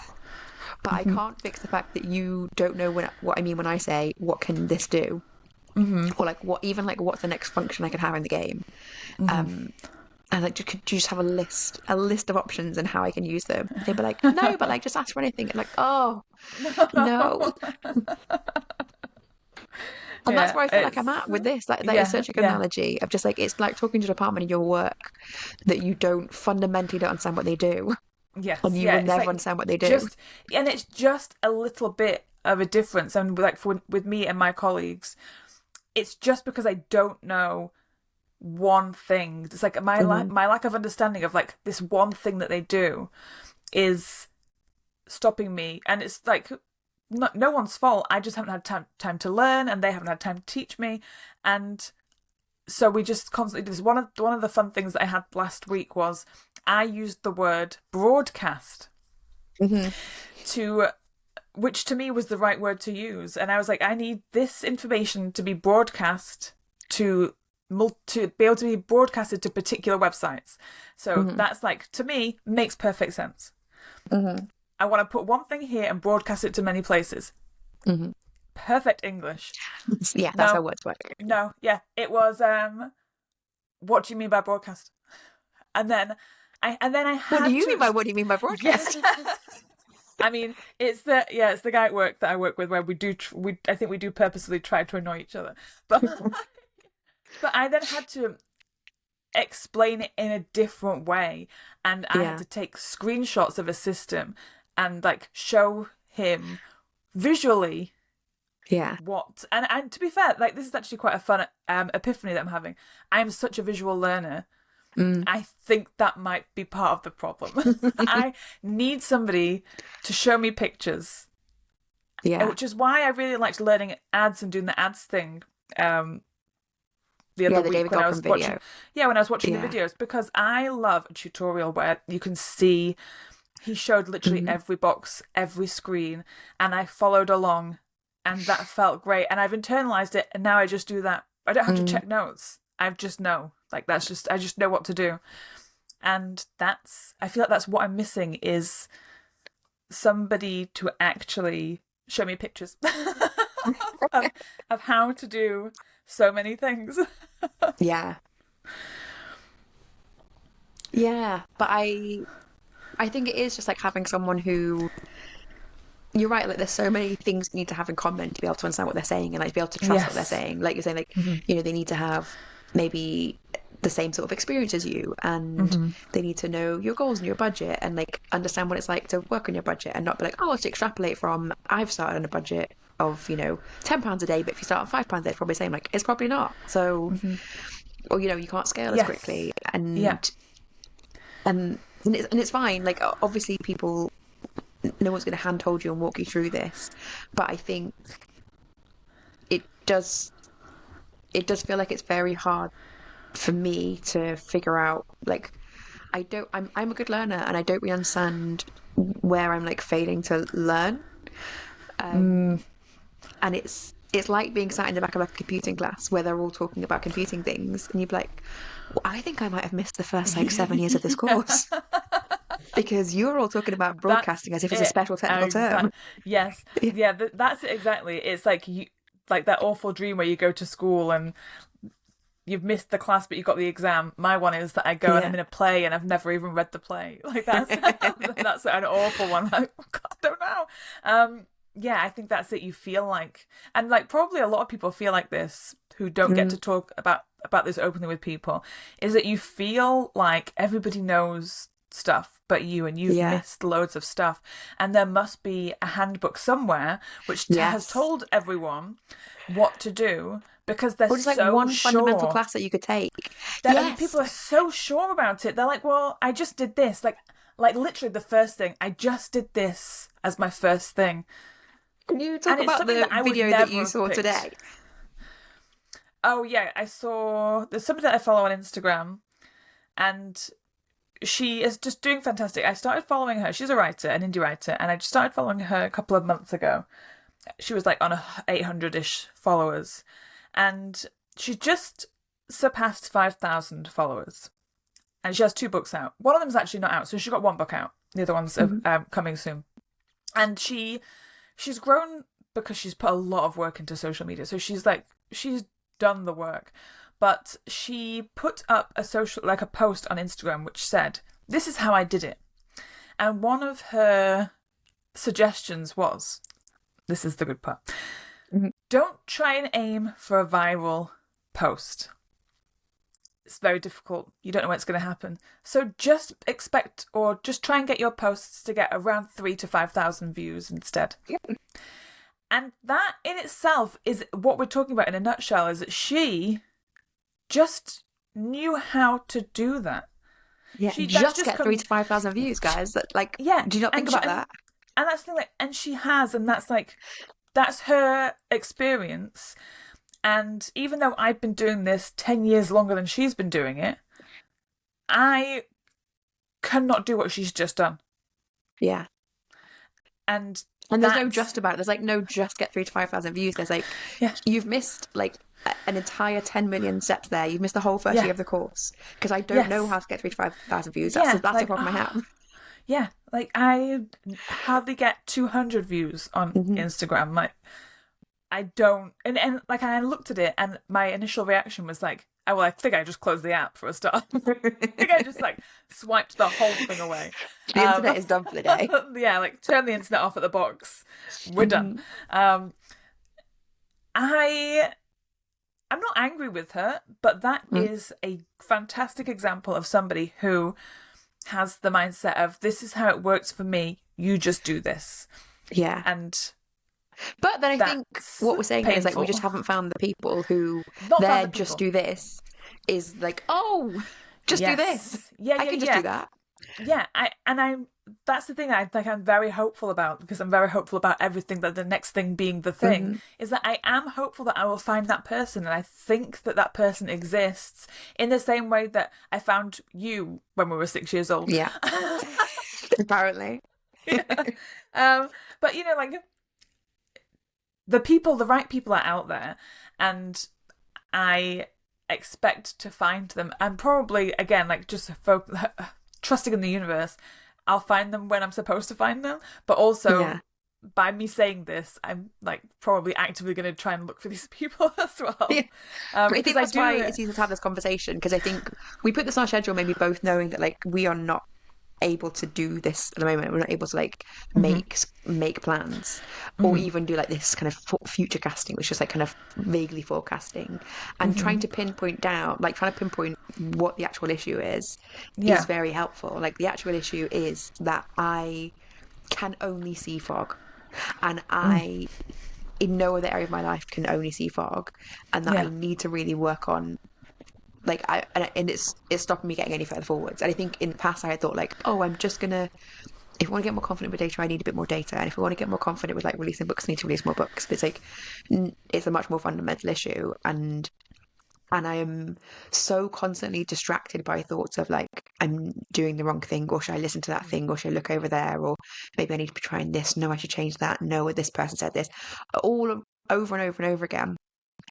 But I can't fix the fact that you don't know what I mean when I say, what can this do? Or like, what's the next function I can have in the game? And like, could you just have a list of options and how I can use them? They'd be like, no, but like, just ask for anything. And like, oh, no. And that's Yeah. where I feel like I'm It's at with this. Like, that is yeah. such a good Yeah. analogy of just like, it's like talking to a department in your work that you fundamentally don't understand what they do, and Yes. you Yeah. will It's never like understand what they do. just, and it's just a little bit of a difference. And like with me and my colleagues, it's just because I don't know one thing. It's like Mm-hmm. my lack of understanding of like this one thing that they do is stopping me, and it's like no one's fault. I just haven't had time to learn, and they haven't had time to teach me, and so we just constantly do this. One of the fun things that I had last week was I used the word broadcast Mm-hmm. to which to me was the right word to use, and I was like, I need this information to be broadcast to be able to be broadcasted to particular websites. So Mm-hmm. that's like, to me, makes perfect sense. Mm-hmm. I want to put one thing here and broadcast it to many places. Mm-hmm. Perfect English. Yeah, that's how No, words work. no, yeah. It was what do you mean by broadcast? And then I What do had you mean to by what do you mean by yes. broadcast? I mean, it's the guy at work that I work with where I think we do purposely try to annoy each other. But but I then had to explain it in a different way, and I had Yeah. to take screenshots of a system and like show him visually Yeah. what, and to be fair, like, this is actually quite a fun epiphany that I'm having. I'm such a visual learner. Mm. I think that might be part of the problem. I need somebody to show me pictures, Yeah. which is why I really liked learning ads and doing the ads thing the Yeah, other the week David when I Goggin was watching. video. Yeah, when I was watching the Yeah. videos, because I love a tutorial where you can see he showed literally Mm-hmm. every box, every screen, and I followed along, and that felt great. And I've internalized it, and now I just do that. I don't have to Mm. check notes. I just know. Like, I just know what to do. And I feel like that's what I'm missing, is somebody to actually show me pictures of, of how to do so many things. Yeah. Yeah. But I think it is just like having someone who, you're right, like there's so many things you need to have in common to be able to understand what they're saying and like to be able to trust what they're Yes. saying. Like you're saying, like, you know, they need to have maybe the same sort of experience as you, and they need to know your goals and your budget and like understand what it's like to work on your budget and not be like, oh, let's extrapolate from I've started on a budget of, you know, £10 a day, but if you start on £5 a day, it's probably the same. Like it's probably not. So, or you know, you can't scale as Yes. quickly, Yeah. and it's fine. Like obviously, people, no one's going to handhold you and walk you through this, but I think it does it does feel like it's very hard for me to figure out. Like I'm a good learner and I don't really understand where I'm like failing to learn. Um, and it's like being sat in the back of a computing class where they're all talking about computing things, and you'd be like, well, I think I might have missed the first like 7 years of this course because you're all talking about That's broadcasting as if it's a it. special technical term. Yes. Yeah. Yeah, that's it exactly. It's like you like that awful dream where you go to school and you've missed the class but you got the exam. My one is that I go and I'm Yeah. in a play and I've never even read the play. Like that's an awful one. Like, oh God, I don't know. Yeah, I think that's it. You feel like, and like probably a lot of people feel like this who don't get to talk about this openly with people, is that you feel like everybody knows stuff but you, and you've Yeah. missed loads of stuff, and there must be a handbook somewhere which has Yes. told everyone what to do because they're Or just like so one fundamental sure. class that you could take. And Yes. people are so sure about it. They're like, well, I just did this. Like literally the first thing. I just did this as my first thing. Can you And talk it's about something that the I would video that never you have saw picked. today? Oh yeah, I saw there's somebody that I follow on Instagram and she is just doing fantastic. I started following her. She's a writer, an indie writer, and I just started following her a couple of months ago. She was like on 800-ish followers, and she just surpassed 5,000 followers. And she has 2 books out. One of them's actually not out, so she got 1 book out. The other one's coming soon. And she's grown because she's put a lot of work into social media. So she's done the work. But she put up a post on Instagram which said, "This is how I did it." And one of her suggestions was, this is the good part, don't try and aim for a viral post. It's very difficult. You don't know when it's going to happen. So just expect, or just try and get your posts to get around 3,000 to 5,000 views instead. Yeah. And that in itself is what we're talking about in a nutshell, is that she just knew how to do that. Yeah, She just get 3,000 to 5,000 views, guys. That like, yeah. do you not think about that? And that's the thing, like, and she has, and that's her experience. And even though I've been doing this 10 years longer than she's been doing it, I cannot do what she's just done. Yeah. And there's no just about it. There's like no just get 3,000 to 5,000 views. There's like, you've missed like an entire 10 million steps there. You've missed the whole first year of the course because I don't know how to get 3,000 to 5,000 views. That's the problem I have. Yeah, like I hardly get 200 views on Instagram. Like I don't, and like I looked at it, and my initial reaction was like, "Oh well, I think I just closed the app for a start. I think I just like swiped the whole thing away. The internet is done for the day." Yeah, like turn the internet off at the box. We're done. I'm not angry with her, but that is a fantastic example of somebody who has the mindset of, this is how it works for me, you just do this. Yeah. But then I think what we're saying is like we just haven't found the people who just do this is like, oh, just do this. Yeah, I can just do that. Yeah, that's the thing I'm very hopeful about, because I'm very hopeful about everything, that the next thing being the thing, is that I am hopeful that I will find that person, and I think that person exists in the same way that I found you when we were 6 years old. Yeah. Apparently. Yeah. But you know, like the right people are out there, and I expect to find them, and probably again, like just trusting in the universe, I'll find them when I'm supposed to find them. But also, by me saying this, I'm like probably actively going to try and look for these people as well. Yeah. I think that's why it's easy to have this conversation, because I think we put this on our schedule maybe both knowing that like we are not able to do this at the moment. We're not able to like Mm-hmm. make plans or Mm-hmm. even do like this kind of future casting, which is like kind of vaguely forecasting and Mm-hmm. trying to pinpoint down, like trying to pinpoint what the actual issue is Yeah. very helpful. Like the actual issue is that I can only see fog, and Mm. I in no other area of my life can only see fog, and that I Yeah. need to really work on like and it's stopping me getting any further forwards. And I think in the past I had thought like, oh, I'm just gonna if I want to get more confident with data, I need a bit more data, and if I want to get more confident with like releasing books, I need to release more books. But it's like it's a much more fundamental issue, and I am so constantly distracted by thoughts of like I'm doing the wrong thing, or should I listen to that thing, or should I look over there, or maybe I need to be trying this. No, I should change that. No, this person said this, all over and over and over again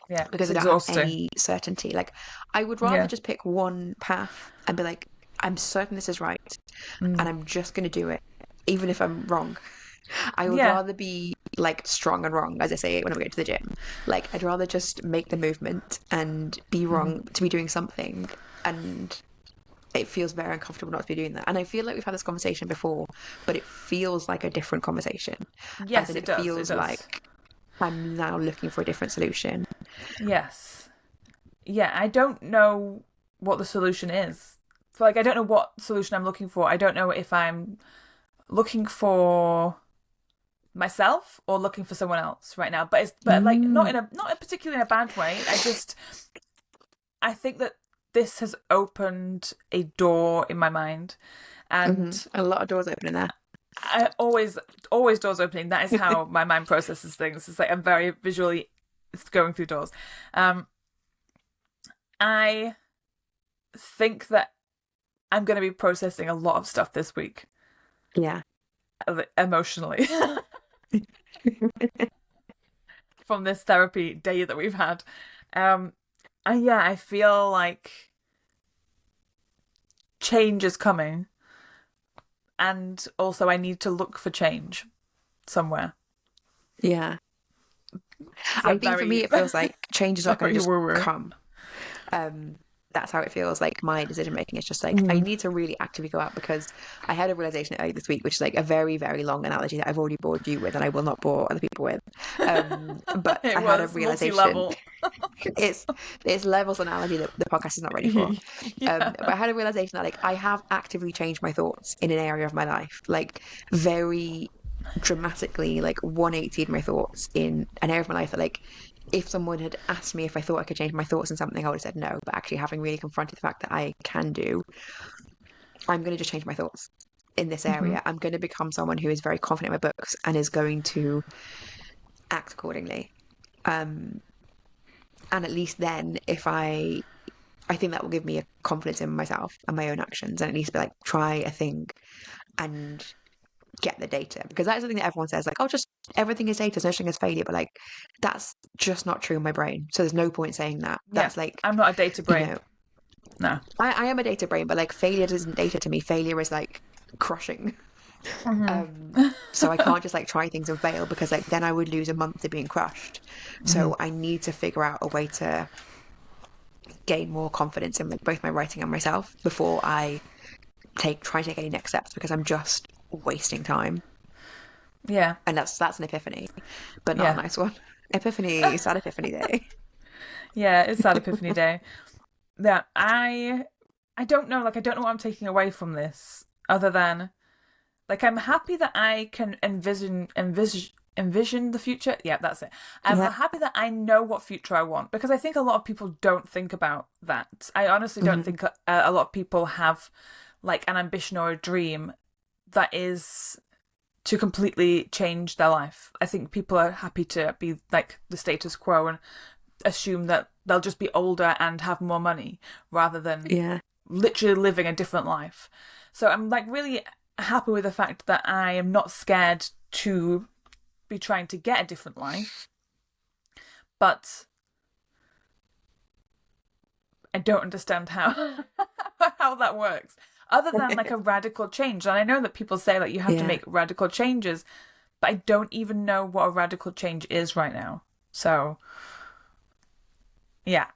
Yeah. because It's I don't have exhausting. any certainty. Like I would rather Yeah. just pick one path and be like, I'm certain this is right, and Mm. I'm just going to do it, even if I'm wrong. I would Yeah. rather be like strong and wrong, as I say when I go to the gym. Like I'd rather just make the movement and be Mm-hmm. wrong to be doing something, and it feels very uncomfortable not to be doing that. And I feel like we've had this conversation before, but it feels like a different conversation, as Yes, in it it does. It feels does. like I'm now looking for a different solution. Yes. Yeah. I don't know what the solution is. So, like, I don't know what solution I'm looking for. I don't know if I'm looking for myself or looking for someone else right now. But like Mm. not particularly in a bad way. I think that this has opened a door in my mind, and A lot of doors opening there. I always doors opening. That is how my mind processes things. It's like I'm very visually going through doors. Um, I think that I'm going to be processing a lot of stuff this week Yeah. emotionally from this therapy day that we've had. Um, and yeah, I feel like change is coming, and also I need to look for change somewhere. Yeah. It's a I think for me, very it feels like change is not going to very just woo-woo. come. Um, that's how it feels like my decision making is just like I Mm. need to really actively go out because I had a realization earlier this week, which is like a very, very long analogy that I've already bored you with and I will not bore other people with. But It I had a was realization. multi-level. It's levels analogy that the podcast is not ready for. Yeah. But I had a realization that like I have actively changed my thoughts in an area of my life, like very dramatically, like 180 in my thoughts in an area of my life that like if someone had asked me if I thought I could change my thoughts in something, I would have said no. But actually having really confronted the fact that I can do, I'm going to just change my thoughts in this Hmm. area. I'm going to become someone who is very confident in my books and is going to act accordingly. Um, and at least then, if I think that will give me a confidence in myself and my own actions, and at least be like try a thing and get the data because that's the thing that everyone says like, oh, just everything is data, there's no such thing as failure, but like that's just not true in my brain. So there's no point saying that. Yeah. That's like, I'm not a data you brain. know, No. I am a data brain, but like failure isn't data to me. Failure is like crushing. Hmm. So I can't just like try things and fail because like then I would lose a month of being crushed. Hmm. So I need to figure out a way to gain more confidence in like both my writing and myself before I try to take any next steps because I'm just wasting time. Yeah. And that's an epiphany, but not a Yeah. nice one. Epiphany, sad epiphany day. Yeah. It's sad Epiphany Day. Yeah. I don't know. Like I don't know what I'm taking away from this other than like I'm happy that I can envision the future. Yeah, that's it. I'm Yeah. happy that I know what future I want because I think a lot of people don't think about that. I honestly don't Hmm. think a lot of people have like an ambition or a dream that is to completely change their life. I think people are happy to be like the status quo and assume that they'll just be older and have more money rather than Yeah. literally living a different life. So I'm like really happy with the fact that I am not scared to be trying to get a different life, but I don't understand how how that works. Other than like a radical change. And I know that people say like you have to Yeah. make radical changes, but I don't even know what a radical change is right now. So yeah.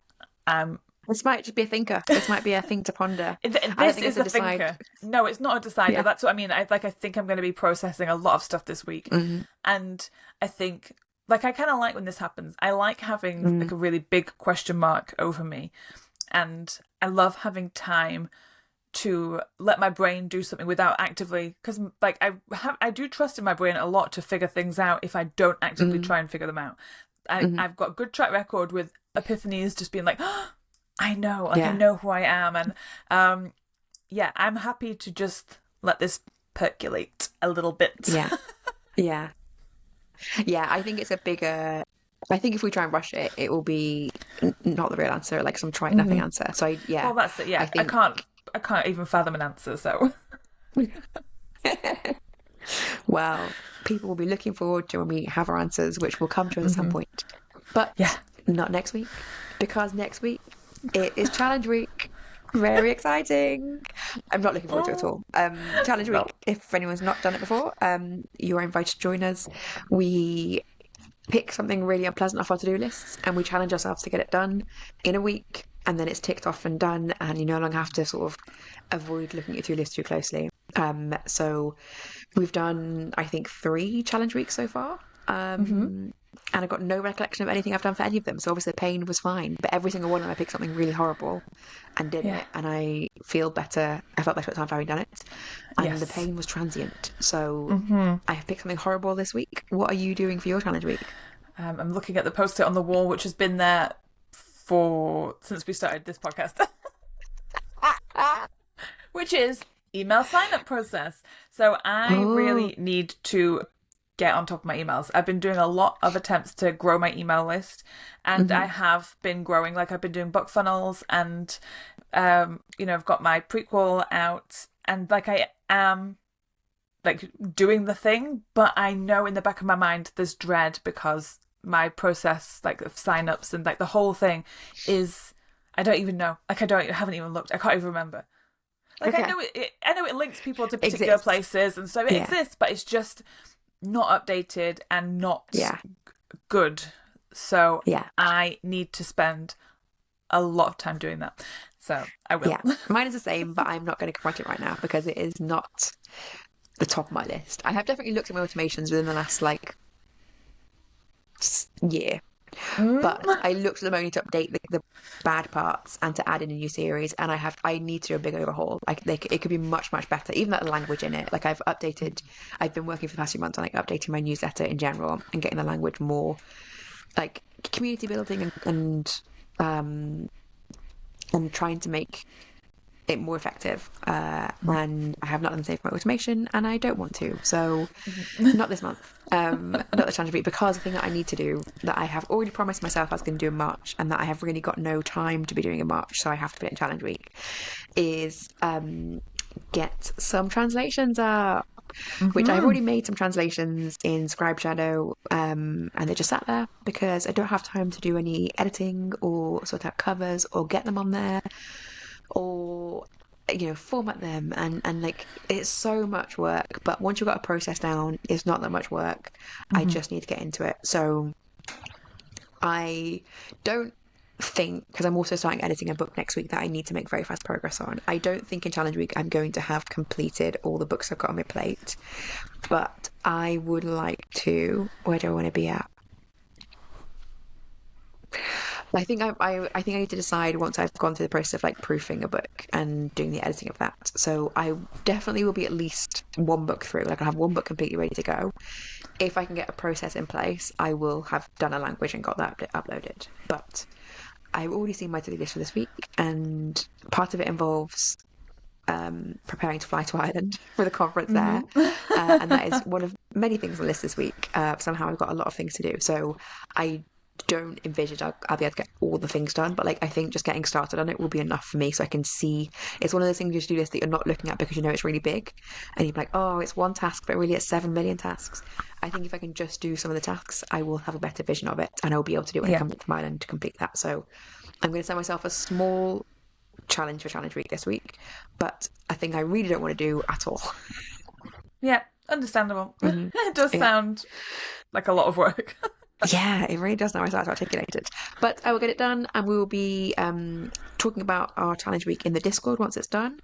This might just be a thinker. This might be a thing to ponder. I don't This think it's is a a decide. thinker. No, it's not a decider. Yeah. That's what I mean. I think I'm going to be processing a lot of stuff this week, Mm-hmm. and I think I kind of like when this happens. I like having Mm. like a really big question mark over me, and I love having time to let my brain do something without actively, because like I do trust in my brain a lot to figure things out if I don't actively Mm. try and figure them out. Mm. I've got a good track record with epiphanies, just being like, oh, I know, like I Yeah. know who I am, and yeah, I'm happy to just let this percolate a little bit. Yeah. Yeah. Yeah. I think it's a bigger. I think if we try and rush it, it will be not the real answer, like some trite nothing answer. So yeah, Well, that's it. I Yeah, think. I can't even fathom an answer. So Well, people will be looking forward to when we have our answers, which will come to us at some point. yeah, But not next week, because next week it is challenge week. Very exciting. I'm not looking forward to it at all. Challenge no, week, if anyone's not done it before, you are invited to join us. We pick something really unpleasant off our to-do lists and we challenge ourselves to get it done in a week, and then it's ticked off and done, and you no longer have to sort of avoid looking at your to-do list too closely. So we've done, I think, 3 challenge weeks so far. And I've got no recollection of anything I've done for any of them. So obviously the pain was fine, but every single one of them I picked something really horrible and did yeah, it, and I feel better. I felt better at the time for having done it, and the yes. pain was transient. So I have picked something horrible this week. What are you doing for your challenge week? I'm looking at the post-it on the wall, which has been there for since we started this podcast, which is email sign-up process. So I Oh, really need to get on top of my emails. I've been doing a lot of attempts to grow my email list, and I hmm have been growing. Like I've been doing book funnels, and I've got my prequel out, and like I am like doing the thing, but I know in the back of my mind there's dread because my process like of sign-ups and like the whole thing is I don't even know. Like I haven't even looked. I can't even remember. Like I okay. know I know it links people to particular Exists. places and so it Yeah, exists, but it's just not updated and not yeah, good. So yeah, I need to spend a lot of time doing that. So I will. yeah. Mine is the same, but I'm not going to confront it right now because it is not the top of my list. I have definitely looked at my automations within the last like year. But Mm, I looked at them only to update the bad parts and to add in a new series, and I need to do a big overhaul. Like it could be much better. Even that language in it, like I've been working for the past few months on like updating my newsletter in general and getting the language more like community building um and trying to make it more effective. And I have not done the same for my automation, and I don't want to. So not this month. Not the challenge week, because the thing that I need to do that I have already promised myself I was going to do in March, and that I have really got no time to be doing in March, so I have to put it in challenge week, is get some translations up. Which I've already made some translations in Scribe Shadow, and they just sat there because I don't have time to do any editing or sort out covers or get them on there or format them, and like it's so much work, but once you've got a process down it's not that much work. I just need to get into it. So I don't think, because I'm also starting editing a book next week that I need to make very fast progress on, I don't think in challenge week I'm going to have completed all the books I've got on my plate, but I would like to. Where do I want to be at? I think I think I need to decide once I've gone through the process of like proofing a book and doing the editing of that. So I definitely will be at least 1 book through. Like I'll have 1 book completely ready to go. If I can get a process in place, I will have done a language and got that uploaded. But I've already seen my to-do list for this week, and part of it involves preparing to fly to Ireland for the conference there. And that is one of many things on the list this week. Somehow I've got a lot of things to do. So I don't envisage I'll be able to get all the things done, but like I think just getting started on it will be enough for me, so I can see. It's one of those things you to do list that you're not looking at because you know it's really big, and you're like, oh, it's 1 task, but really it's 7 million tasks. I think if I can just do some of the tasks, I will have a better vision of it, and I'll be able to do it when I yeah. come to Ireland to complete that. So I'm going to set myself a small challenge for challenge week this week, but a thing I really don't want to do at all. Yeah, understandable. Hmm. It does Yeah. sound like a lot of work. Yeah, it really does know how to articulate it. But I will get it done, and we will be talking about our challenge week in the Discord once it's done.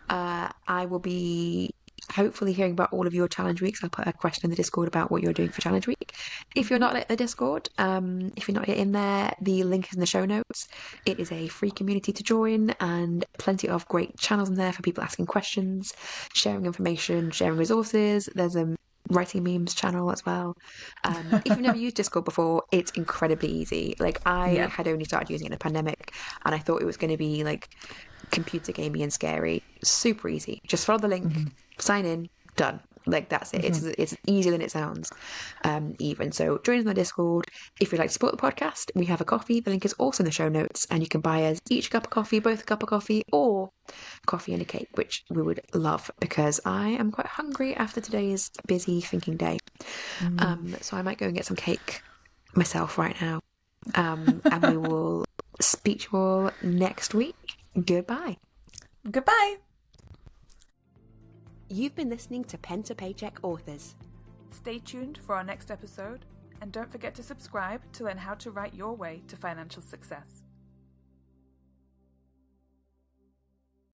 I will be hopefully hearing about all of your challenge weeks. I'll put a question in the Discord about what you're doing for challenge week. If you're not in the Discord, if you're not yet in there, the link is in the show notes. It is a free community to join, and plenty of great channels in there for people asking questions, sharing information, sharing resources. There's a writing memes channel as well. If you've never used Discord before, it's incredibly easy. Like I Yeah. had only started using it in the pandemic, and I thought it was going to be like computer gamey and scary. Super easy. Just follow the link, sign in, done. Like that's it. It's easier than it sounds, even. So join us on the Discord. If you'd like to support the podcast, we have a coffee. The link is also in the show notes, and you can buy us each a cup of coffee, both a cup of coffee, or coffee and a cake, which we would love because I am quite hungry after today's busy thinking day. So I might go and get some cake myself right now. And we will speak to you all next week. Goodbye. Goodbye. You've been listening to Pen to Paycheck Authors. Stay tuned for our next episode, and don't forget to subscribe to learn how to write your way to financial success.